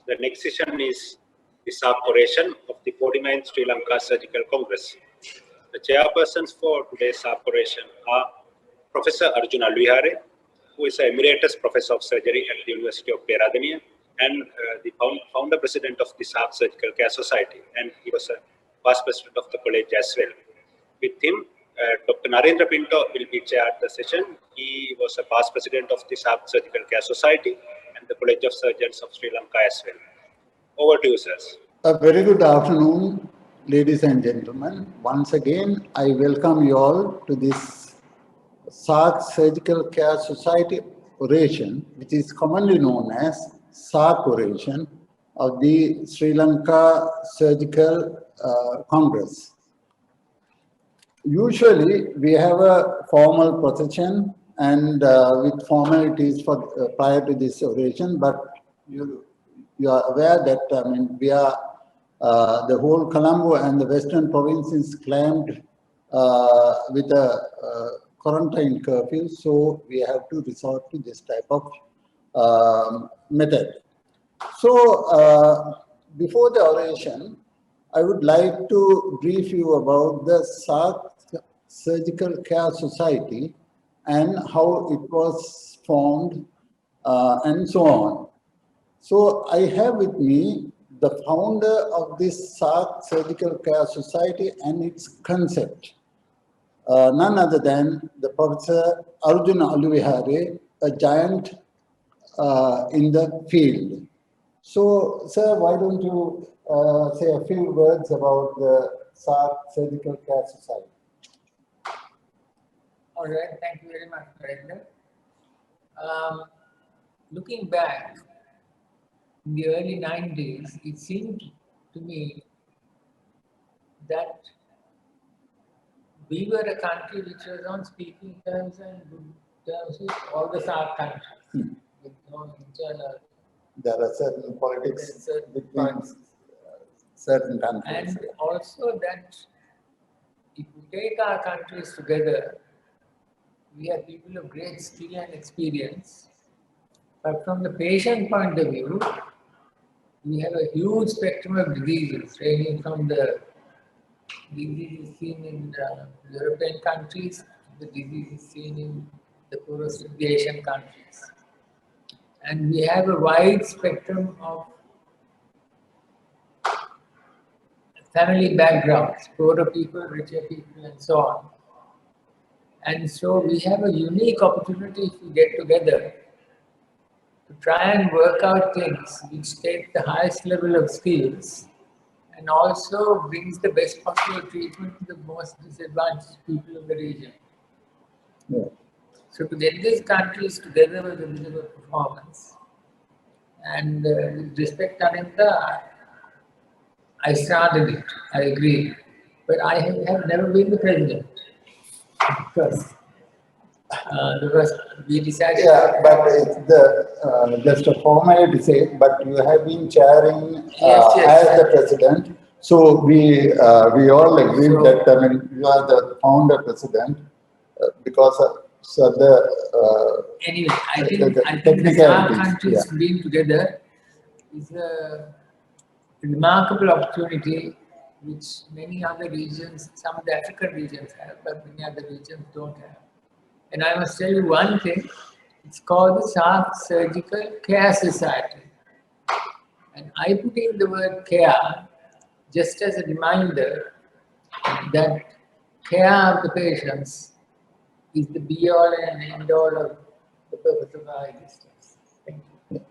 The next session is the SARC oration of the 49th Sri Lanka Surgical Congress. The chairpersons for today's SARC oration are Professor Arjun Alvihare, who is an Emeritus Professor of Surgery at the University of Peradeniya and the founder president of the SARC Surgical Care Society, and he was a past president of the college as well. With him, Dr. Narendra Pinto will be chair at the session. He was a past president of the SARC Surgical Care Society and the College of Surgeons of Sri Lanka as well. Over to you, sirs. A very good afternoon, ladies and gentlemen. Once again, I welcome you all to this SARC Surgical Care Society oration, which is commonly known as SARC oration of the Sri Lanka Surgical Congress. Usually, we have a formal procession and with formalities for prior to this oration, but you are aware that we are the whole Colombo and the Western provinces claimed with a quarantine curfew, so we have to resort to this type of method. So, before the oration, I would like to brief you about the SARC Surgical Care Society and how it was formed and so on. So I have with me the founder of this SARC Surgical Care Society and its concept, none other than the Professor Arjun Alvihare, a giant in the field. So, sir, why don't you say a few words about the SARC Surgical Care Society? All right, thank you very much, Narendra. Looking back, in the early 90s, it seemed to me that we were a country which was on speaking terms and good terms with all the SARC countries, with no internal. There are certain politics between certain countries. And also that if we take our countries together, we are people of great skill and experience. But from the patient point of view, we have a huge spectrum of diseases, ranging from the diseases seen in European countries to the diseases seen in the poorest of the Asian countries. And we have a wide spectrum of family backgrounds, poorer people, richer people, and so on. And so we have a unique opportunity if we get together to try and work out things which take the highest level of skills and also brings the best possible treatment to the most disadvantaged people of the region. Yeah. So to get these countries together was a bit of a performance. And with respect to Ananda, I started it, I agree. But I have never been the president. Because we decided. Yeah, but it's the just a formality to say, but you have been chairing as the president. So we all agreed that you are the founder president because of anyway, I think our countries being together is a remarkable opportunity which many other regions, some of the African regions have, but many other regions don't have. And I must tell you one thing, it's called the SARC Surgical Care Society. And I put in the word care just as a reminder that care of the patients is the be-all and end-all of the purpose of our existence. Thank you.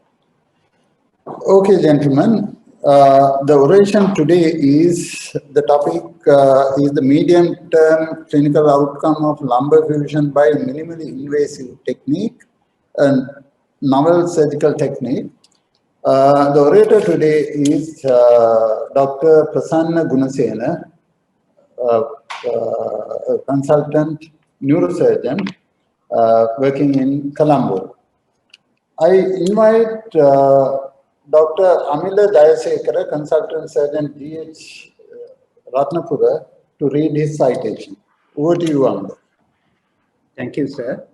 Okay, gentlemen. The oration today is, the topic is the medium-term clinical outcome of lumbar fusion by minimally invasive technique and novel surgical technique. The orator today is Dr. Prasanna Gunasena, a consultant neurosurgeon working in Colombo. I invite Dr. Amila Jayasekara, consultant surgeon GH Ratnapura, to read his citation. Over to you, Amila. Thank you, sir.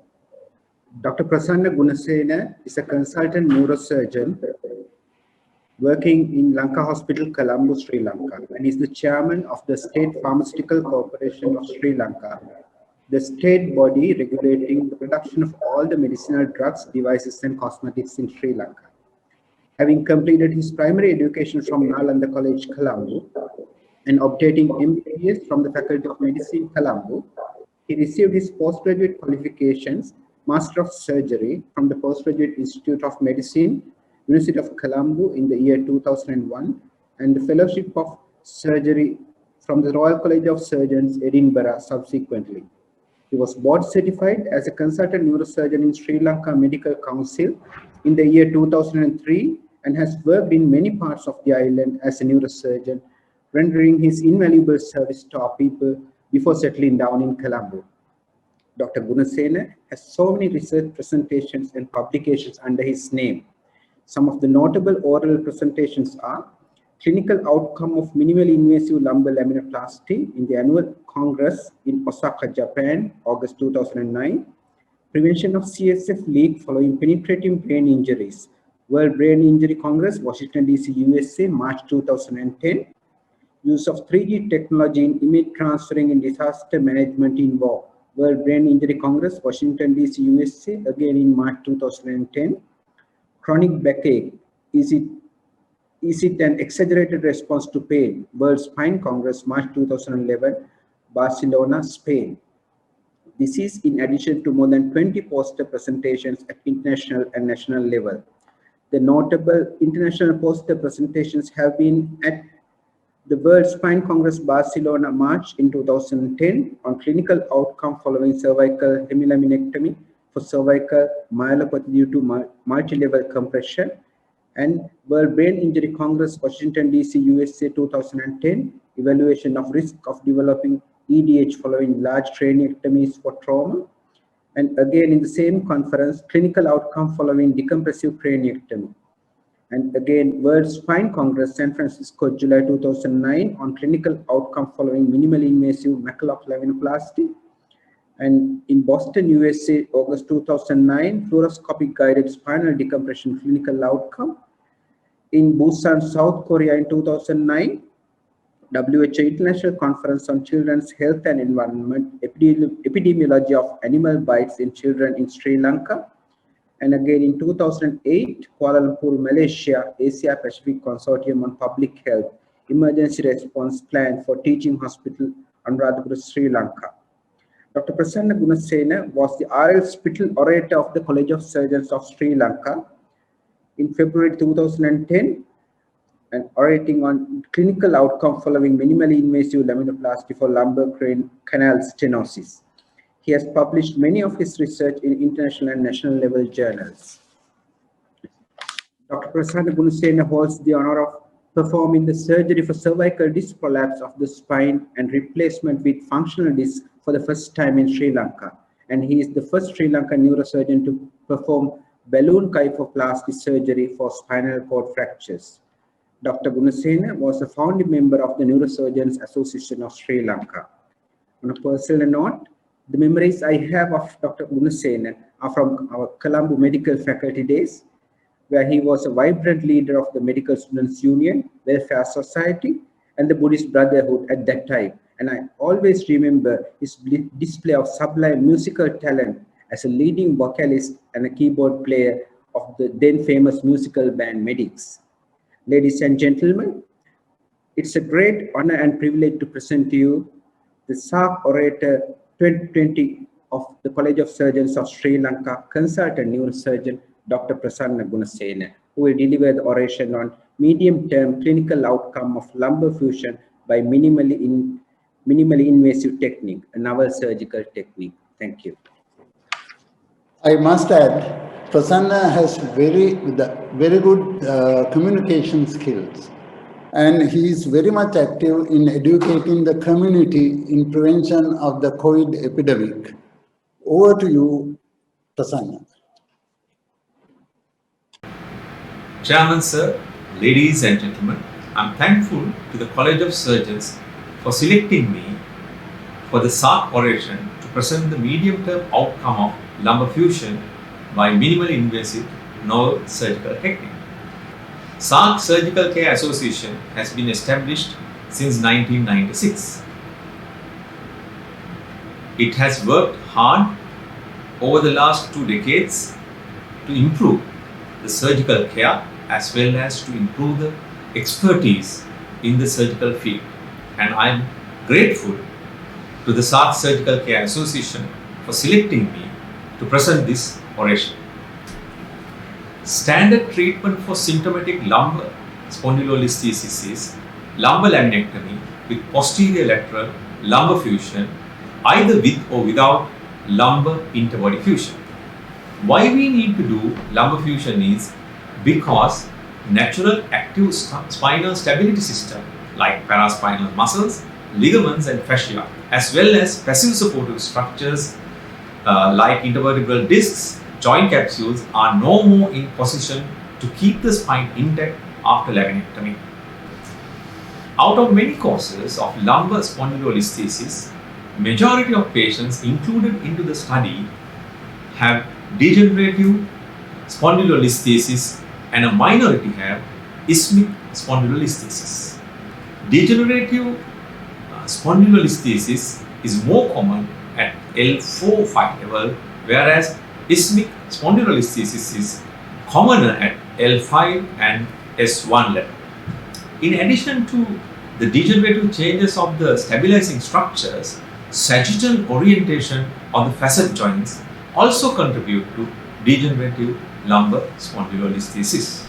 Dr. Prasanna Gunasena is a consultant neurosurgeon working in Lanka Hospital, Colombo, Sri Lanka, and is the chairman of the State Pharmaceutical Corporation of Sri Lanka, the state body regulating the production of all the medicinal drugs, devices, and cosmetics in Sri Lanka. Having completed his primary education from Nalanda College, Colombo, and obtaining MBBS from the Faculty of Medicine, Colombo, he received his postgraduate qualifications, Master of Surgery from the Postgraduate Institute of Medicine, University of Colombo in the year 2001, and the Fellowship of Surgery from the Royal College of Surgeons, Edinburgh, subsequently. He was board certified as a consultant neurosurgeon in Sri Lanka Medical Council in the year 2003 and has worked in many parts of the island as a neurosurgeon, rendering his invaluable service to our people before settling down in Colombo. Dr. Gunasena has so many research presentations and publications under his name. Some of the notable oral presentations are clinical outcome of minimally invasive lumbar laminoplasty in the annual Congress in Osaka, Japan, August 2009, prevention of CSF leak following penetrating brain injuries, World Brain Injury Congress, Washington, D.C., USA, March 2010, use of 3D technology in image transferring in disaster management in war, World Brain Injury Congress, Washington, D.C., USA, again in March 2010, chronic backache, is it an exaggerated response to pain, World Spine Congress, March 2011, Barcelona, Spain. This is in addition to more than 20 poster presentations at international and national level. The notable international poster presentations have been at the World Spine Congress Barcelona, March in 2010 on clinical outcome following cervical hemilaminectomy for cervical myelopathy due to multi-level compression, and World Brain Injury Congress, Washington, D.C., USA, 2010, evaluation of risk of developing EDH following large craniectomies for trauma, and again in the same conference, clinical outcome following decompressive craniectomy. And again, World Spine Congress, San Francisco, July 2009, on clinical outcome following minimally invasive maculopapular, and in Boston, USA, August 2009, fluoroscopic guided spinal decompression clinical outcome. In Busan, South Korea in 2009, WHO International Conference on Children's Health and Environment, Epidemiology of Animal Bites in Children in Sri Lanka. And again in 2008, Kuala Lumpur, Malaysia, Asia Pacific Consortium on Public Health, Emergency Response Plan for Teaching Hospital, Anuradhapura, Sri Lanka. Dr. Prasanna Gunasena was the RL Spittal Orator of the College of Surgeons of Sri Lanka in February 2010 and orating on clinical outcome following minimally invasive laminoplasty for lumbar canal stenosis. He has published many of his research in international and national level journals. Dr. Prasanna Gunasena holds the honor of performing the surgery for cervical disc prolapse of the spine and replacement with functional disc for the first time in Sri Lanka. And he is the first Sri Lankan neurosurgeon to perform balloon kyphoplasty surgery for spinal cord fractures. Dr. Gunasena was a founding member of the Neurosurgeons Association of Sri Lanka. On a personal note, the memories I have of Dr. Gunasena are from our Colombo Medical Faculty days, where he was a vibrant leader of the Medical Students Union, Welfare Society, and the Buddhist Brotherhood at that time. And I always remember his display of sublime musical talent as a leading vocalist and a keyboard player of the then famous musical band Medics. Ladies and gentlemen, it's a great honor and privilege to present to you the SARC Orator 2020 of the College of Surgeons of Sri Lanka, Consultant Neurosurgeon Dr. Prasanna Gunasena, who will deliver the oration on medium-term clinical outcome of lumbar fusion by minimally invasive technique, a novel surgical technique. Thank you. I must add, Prasanna has very good communication skills, and he is very much active in educating the community in prevention of the COVID epidemic. Over to you, Prasanna. Chairman Sir, ladies and gentlemen, I'm thankful to the College of Surgeons for selecting me for the SARC oration to present the medium-term outcome of lumbar fusion by minimally invasive novel surgical technique. SARC Surgical Care Association has been established since 1996. It has worked hard over the last 2 decades to improve the surgical care as well as to improve the expertise in the surgical field. And I am grateful to the SARC Surgical Care Association for selecting me to present this oration. Standard treatment for symptomatic lumbar spondylolisthesis is lumbar laminectomy with posterior lateral lumbar fusion, either with or without lumbar interbody fusion. Why we need to do lumbar fusion is because natural active spinal stability system like paraspinal muscles, ligaments and fascia, as well as passive supportive structures like intervertebral discs, joint capsules are no more in position to keep the spine intact after laminectomy. Out of many causes of lumbar spondylolisthesis, majority of patients included into the study have degenerative spondylolisthesis and a minority have isthmic spondylolisthesis. Degenerative spondylolisthesis is more common at L4-5 level, whereas isthmic spondylolisthesis is commoner at L5 and S1 level. In addition to the degenerative changes of the stabilizing structures, sagittal orientation of the facet joints also contribute to degenerative lumbar spondylolisthesis.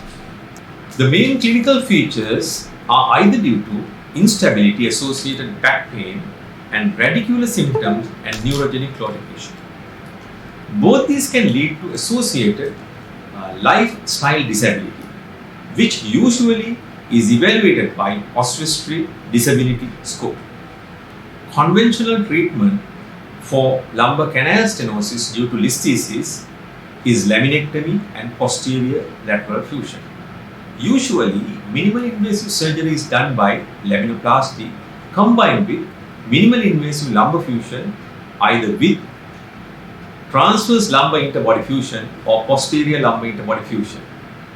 The main clinical features are either due to instability associated back pain and radicular symptoms and neurogenic claudication. Both these can lead to associated lifestyle disability, which usually is evaluated by Oswestry Disability Score. Conventional treatment for lumbar canal stenosis due to listhesis is laminectomy and posterior lateral fusion. Usually, minimally invasive surgery is done by laminoplasty combined with minimally invasive lumbar fusion, either with transverse lumbar interbody fusion or posterior lumbar interbody fusion,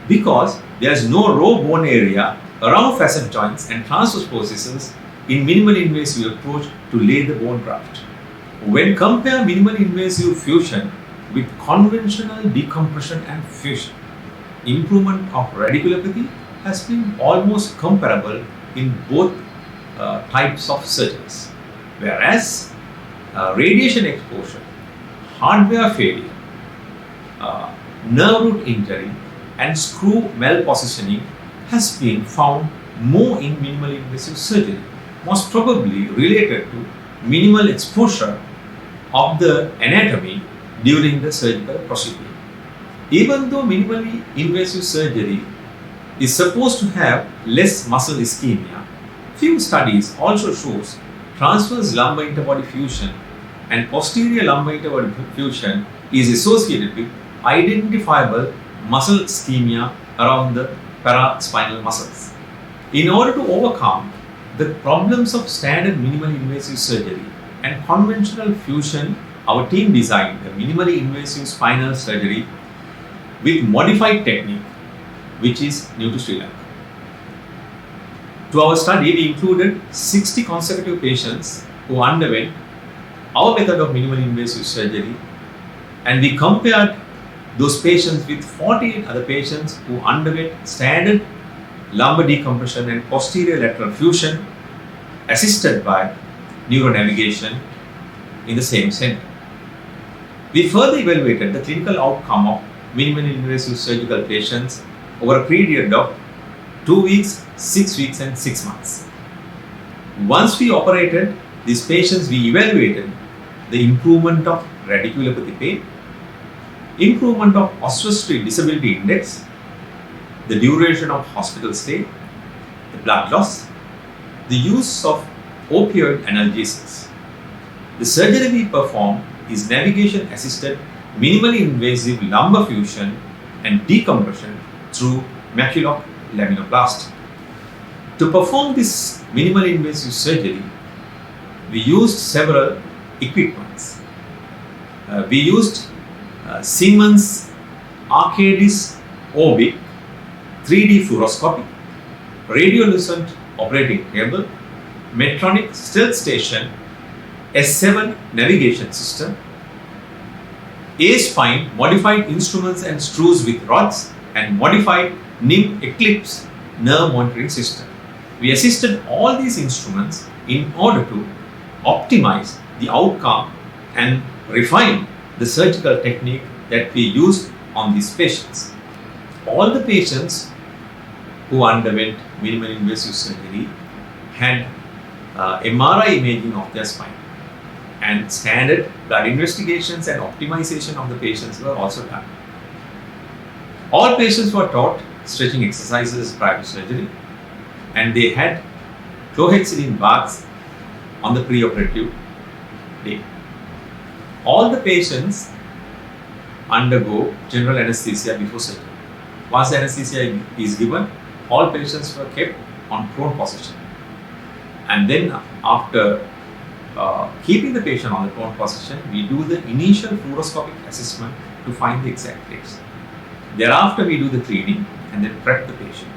because there is no raw bone area around facet joints and transverse positions in minimally invasive approach to lay the bone graft. When compare minimally invasive fusion with conventional decompression and fusion, improvement of radiculopathy has been almost comparable in both types of surgeries, whereas radiation exposure, hardware failure, nerve root injury and screw malpositioning has been found more in minimally invasive surgery, most probably related to minimal exposure of the anatomy during the surgical procedure. Even though minimally invasive surgery is supposed to have less muscle ischemia, few studies also shows transverse lumbar interbody fusion and posterior lumbar interbody fusion is associated with identifiable muscle ischemia around the paraspinal muscles. In order to overcome the problems of standard minimally invasive surgery and conventional fusion, our team designed a minimally invasive spinal surgery with modified technique, which is new to Sri Lanka. To our study, we included 60 consecutive patients who underwent our method of minimally invasive surgery, and we compared those patients with 48 other patients who underwent standard lumbar decompression and posterior lateral fusion assisted by neuronavigation in the same center. We further evaluated the clinical outcome of minimally invasive surgical patients over a period of 2 weeks, 6 weeks and 6 months. Once we operated these patients, we evaluated the improvement of radiculopathy pain, improvement of Oswestry Disability Index, the duration of hospital stay, the blood loss, the use of opioid analgesics. The surgery we performed is navigation assisted minimally invasive lumbar fusion and decompression through Maculoc laminoplasty. To perform this minimally invasive surgery, we used several equipments. We used Siemens Arcadis Orbit 3D fluoroscopy, radiolucent operating table, Medtronic Stealth Station, S7 navigation system, A-spine, modified instruments and screws with rods, and modified NIM Eclipse nerve monitoring system. We assisted all these instruments in order to optimize the outcome and refine the surgical technique that we used on these patients. All the patients who underwent minimally invasive surgery had MRI imaging of their spine, and standard blood investigations and optimization of the patients were also done. All patients were taught stretching exercises prior to surgery, and they had chlorhexidine baths on the preoperative day. All the patients undergo general anesthesia before surgery. Once the anesthesia is given, all patients were kept on prone position. And then after keeping the patient on the prone position, we do the initial fluoroscopic assessment to find the exact place. Thereafter, we do the 3D and then prep the patient.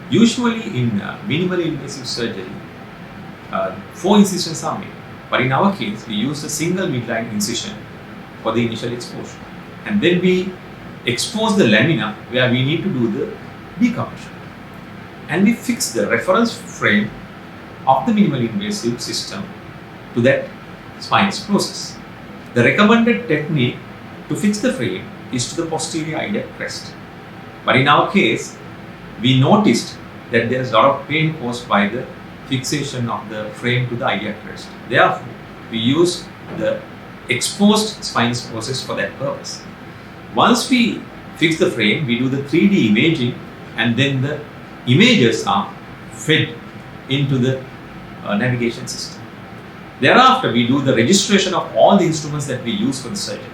Usually in minimally invasive surgery, 4 incisions are made. But in our case, we use a single midline incision for the initial exposure. And then we expose the lamina where we need to do the decompression. And we fix the reference frame of the minimally invasive system to that spinous process. The recommended technique to fix the frame is to the posterior iliac crest. But in our case, we noticed that there is a lot of pain caused by the fixation of the frame to the iliac crest. Therefore, we use the exposed spinous process for that purpose. Once we fix the frame, we do the 3D imaging, and then the images are fed into the navigation system. Thereafter, we do the registration of all the instruments that we use for the surgery.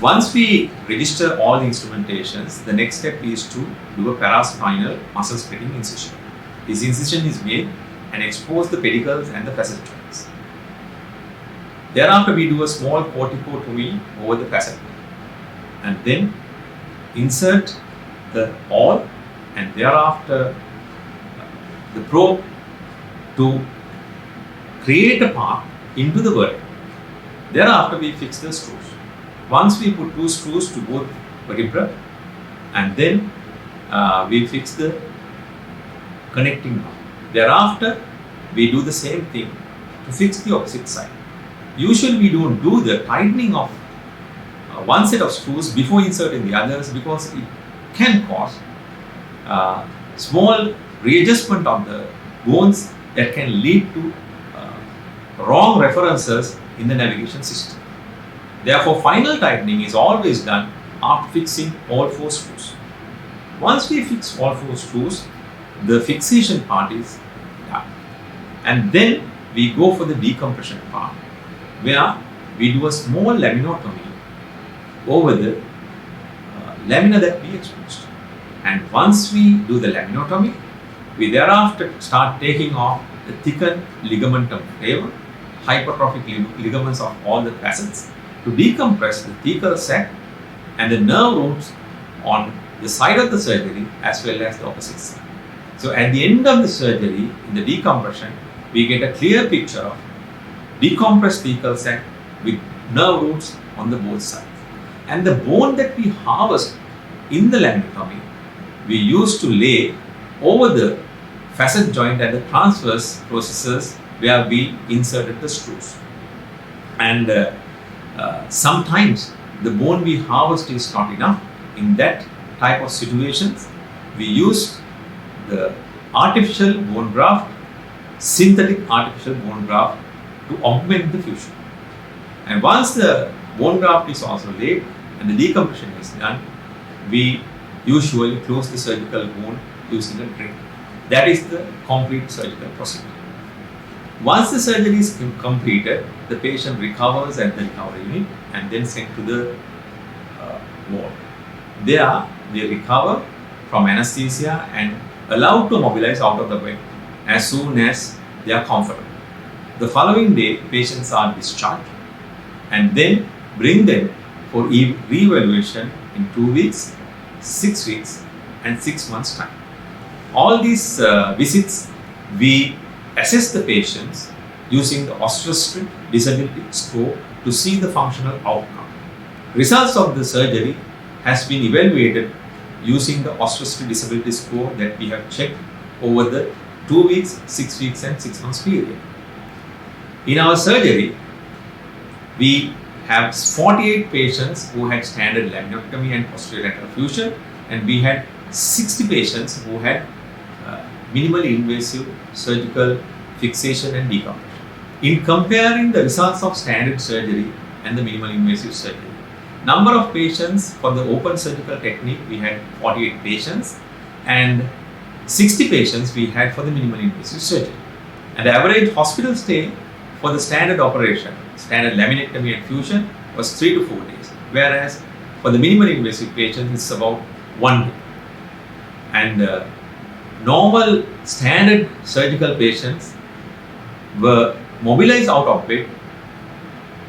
Once we register all the instrumentations, the next step is to do a paraspinal muscle splitting incision. This incision is made and expose the pedicles and the facet joints. Thereafter, we do a small corticotomy over the facet and then insert the awl, and thereafter the probe to create a path into the vertebra. Thereafter, we fix the screws. Once we put 2 screws to both vertebra, and then we fix the connecting knot. Thereafter, we do the same thing to fix the opposite side. Usually, we don't do the tightening of one set of screws before inserting the others, because it can cause small readjustment of the bones that can lead to wrong references in the navigation system. Therefore, final tightening is always done after fixing all 4 screws. Once we fix all 4 screws, the fixation part is done. And then we go for the decompression part, where we do a small laminotomy over the lamina that we exposed. And once we do the laminotomy, we thereafter start taking off the thickened ligamentum flavor, hypertrophic ligaments of all the facets, to decompress the thecal sac and the nerve roots on the side of the surgery as well as the opposite side. So at the end of the surgery, in the decompression, we get a clear picture of decompressed thecal sac with nerve roots on the both sides. And the bone that we harvest in the laminotomy, we use to lay over the facet joint and the transverse processes where we inserted the screws. And sometimes the bone we harvest is not enough. In that type of situations, we use the artificial bone graft, synthetic artificial bone graft, to augment the fusion. And once the bone graft is also laid and the decompression is done, we usually close the surgical wound using a drain. That is the complete surgical procedure. Once the surgery is completed, the patient recovers at the recovery unit and then sent to the ward. There, they recover from anesthesia and allowed to mobilize out of the bed as soon as they are comfortable. The following day, patients are discharged and then bring them for re-evaluation in 2 weeks, 6 weeks, and 6 months' time. All these visits, we assess the patients using the Osteostrip Disability Score to see the functional outcome. Results of the surgery has been evaluated using the Osteostrip Disability Score that we have checked over the 2 weeks, 6 weeks and 6 months period. In our surgery, we have 48 patients who had standard laminectomy and posterior lateral fusion, and we had 60 patients who had minimally invasive surgical fixation and decompression. In comparing the results of standard surgery and the minimally invasive surgery, number of patients for the open surgical technique, we had 48 patients, and 60 patients we had for the minimally invasive surgery. And the average hospital stay for the standard operation, standard laminectomy and fusion, was 3 to 4 days, whereas for the minimally invasive patients, it's about 1 day. And normal standard surgical patients were mobilized out of bed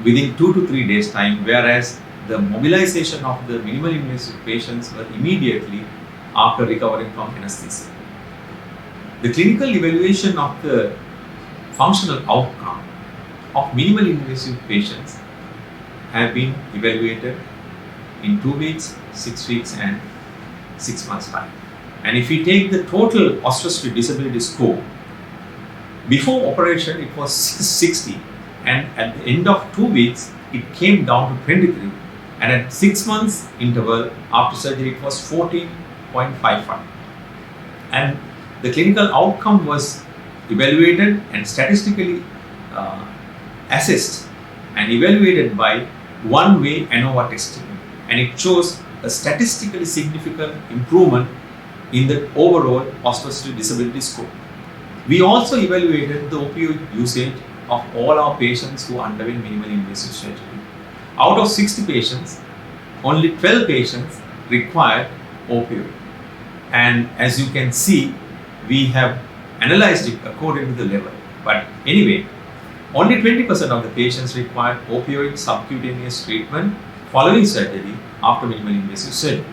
within 2 to 3 days time, whereas the mobilization of the minimally invasive patients were immediately after recovering from anesthesia. The clinical evaluation of the functional outcome of minimally invasive patients have been evaluated in 2 weeks, 6 weeks and 6 months time. And if we take the total Osteostrip Disability Score, before operation it was 660, and at the end of 2 weeks it came down to 23, and at 6 months interval after surgery it was 14.55. And the clinical outcome was evaluated and statistically assessed and evaluated by one-way ANOVA testing, and it shows a statistically significant improvement in the overall Osteostrip Disability Score. We also evaluated the opioid usage of all our patients who underwent minimally invasive surgery. Out of 60 patients, only 12 patients required opioid. And as you can see, we have analyzed it according to the level. But anyway, only 20% of the patients required opioid subcutaneous treatment following surgery after minimally invasive surgery.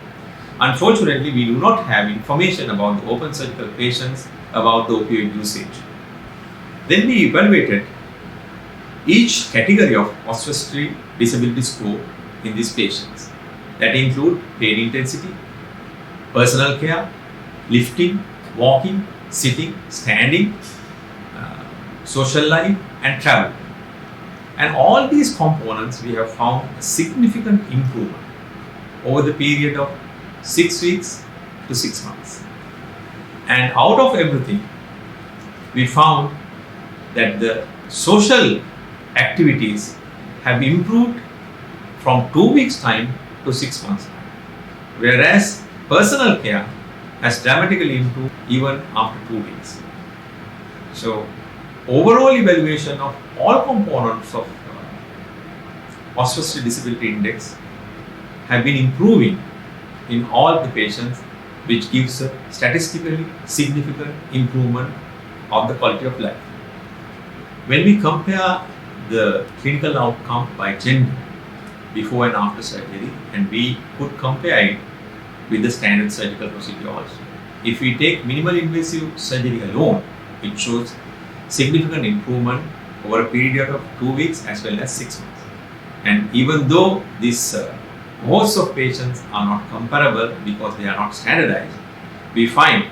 Unfortunately, we do not have information about the open surgical patients about the opioid usage. Then we evaluated each category of Osteostrip Disability Score in these patients. That include pain intensity, personal care, lifting, walking, sitting, standing, social life and travel. And all these components we have found a significant improvement over the period of 6 weeks to 6 months. And out of everything, we found that the social activities have improved from 2 weeks time to 6 months time, whereas personal care has dramatically improved even after 2 weeks. So overall evaluation of all components of Osteostrip Disability Index have been improving in all the patients, which gives a statistically significant improvement of the quality of life. When we compare the clinical outcome by gender before and after surgery, and we could compare it with the standard surgical procedure also. If we take minimally invasive surgery alone, it shows significant improvement over a period of 2 weeks as well as 6 months. And even though these cohorts of patients are not comparable because they are not standardized, we find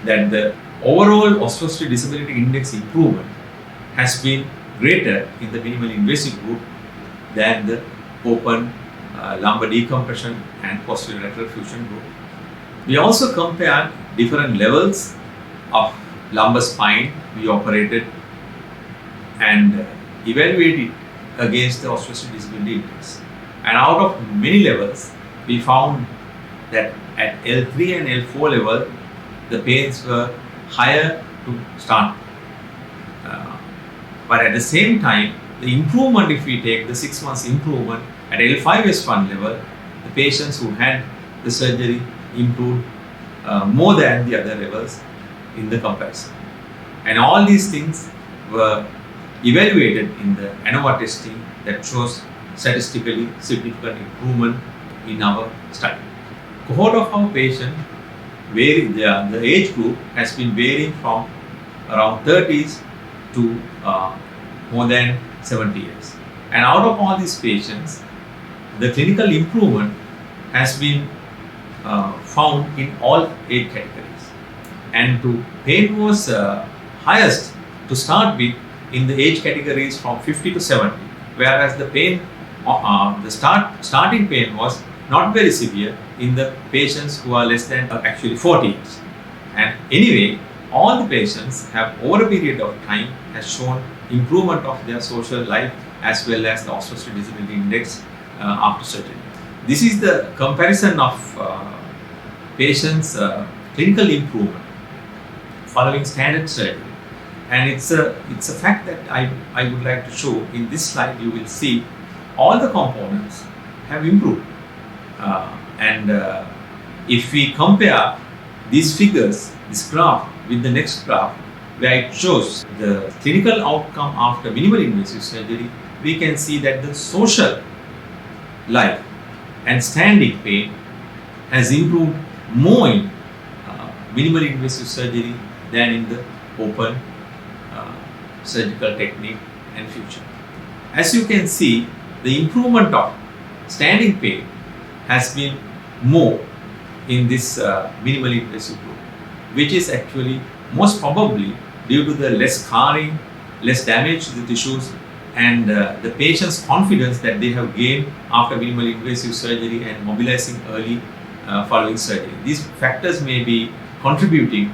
that the overall Osteostrip Disability Index improvement has been greater in the minimally invasive group than the open lumbar decompression and posterior lateral fusion group. We also compared different levels of lumbar spine we operated and evaluated against the Osteostrip Disability Index. And out of many levels, we found that at L3 and L4 level, the pains were higher to start. But at the same time, the improvement, if we take the 6 months improvement at L5S1 level, the patients who had the surgery improved more than the other levels in the comparison. And all these things were evaluated in the ANOVA testing that shows statistically significant improvement in our study. Cohort of our patients the age group has been varying from around 30s to more than 70 years. And out of all these patients, the clinical improvement has been found in all 8 categories. And pain was highest to start with in the age categories from 50 to 70, whereas the pain, starting pain was not very severe in the patients who are less than actually 40 years. And anyway, all the patients have over a period of time has shown improvement of their social life as well as the Oxford Disability Index after surgery. This is the comparison of patients' clinical improvement following standard surgery. And it's a fact that I would like to show. In this slide, you will see all the components have improved. If we compare these figures, this graph with the next graph, where it shows the clinical outcome after minimally invasive surgery, we can see that the social life and standing pain has improved more in minimally invasive surgery than in the open surgical technique and future. As you can see, the improvement of standing pain has been more in this minimally invasive group, which is actually most probably due to the less scarring, less damage to the tissues, and the patient's confidence that they have gained after minimally invasive surgery and mobilizing early following surgery. These factors may be contributing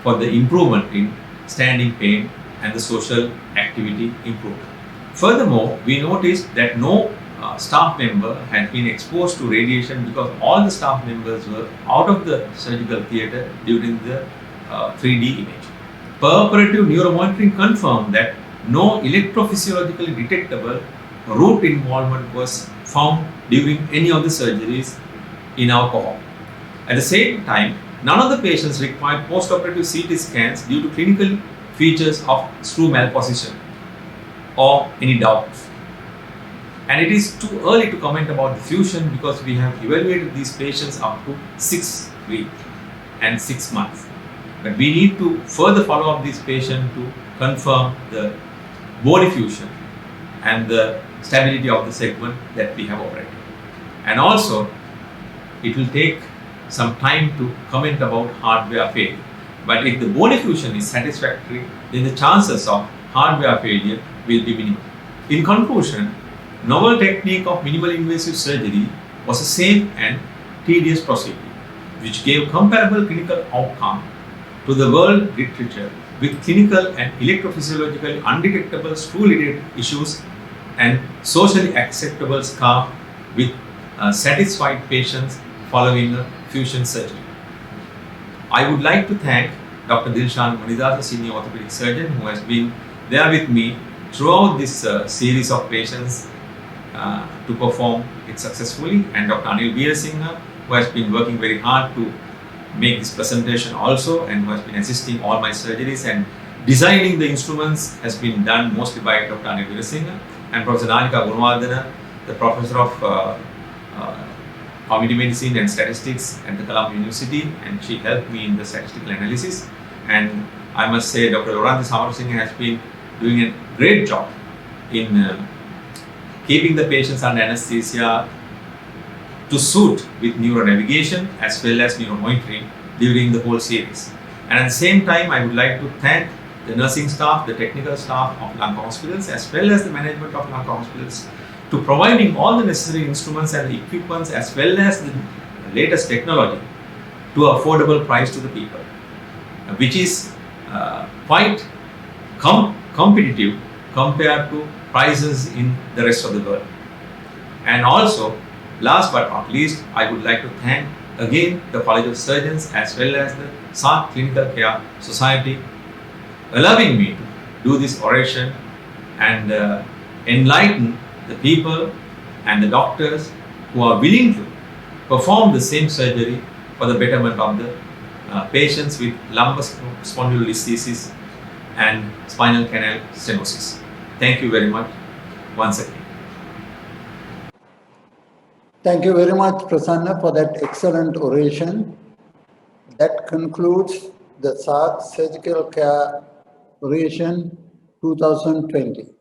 for the improvement in standing pain and the social activity improvement. Furthermore, we noticed that no staff member had been exposed to radiation because all the staff members were out of the surgical theatre during the 3D image. Perioperative neuromonitoring confirmed that no electrophysiologically detectable root involvement was found during any of the surgeries in our cohort. At the same time, none of the patients required post-operative CT scans due to clinical features of screw malposition or any doubts. And it is too early to comment about the fusion because we have evaluated these patients up to 6 weeks and 6 months. But we need to further follow up these patients to confirm the body fusion and the stability of the segment that we have operated. And also, it will take some time to comment about hardware failure. But if the body fusion is satisfactory, then the chances of hardware failure will be minimal. In conclusion, novel technique of minimally invasive surgery was a safe and tedious procedure, which gave comparable clinical outcome to the world literature with clinical and electrophysiologically undetectable screw-related issues and socially acceptable scar with satisfied patients following a fusion surgery. I would like to thank Dr. Dilshan Munidasa, senior orthopedic surgeon, who has been there with me throughout this series of patients to perform it successfully, and Dr. Anil Veerasinghe, who has been working very hard to make this presentation also, and who has been assisting all my surgeries, and designing the instruments has been done mostly by Dr. Anil Veerasinghe, and Professor Nanika Gunawardena, the professor of Community Medicine and Statistics at the Colombo University, and she helped me in the statistical analysis. And I must say Dr. Loranthi Samarasinghe has been doing a great job in keeping the patients under anesthesia to suit with neuronavigation as well as neuromonitoring during the whole series. And at the same time, I would like to thank the nursing staff, the technical staff of Lanka Hospitals, as well as the management of Lanka Hospitals, to providing all the necessary instruments and the equipments as well as the latest technology to affordable price to the people, which is quite competitive compared to prices in the rest of the world. And also, last but not least, I would like to thank again the College of Surgeons as well as the SARC Clinical Care Society allowing me to do this oration and enlighten the people and the doctors who are willing to perform the same surgery for the betterment of the patients with lumbar spondylolisthesis and spinal canal stenosis. Thank you very much once again. Thank you very much, Prasanna, for that excellent oration. That concludes the SARC Surgical Care Oration 2020.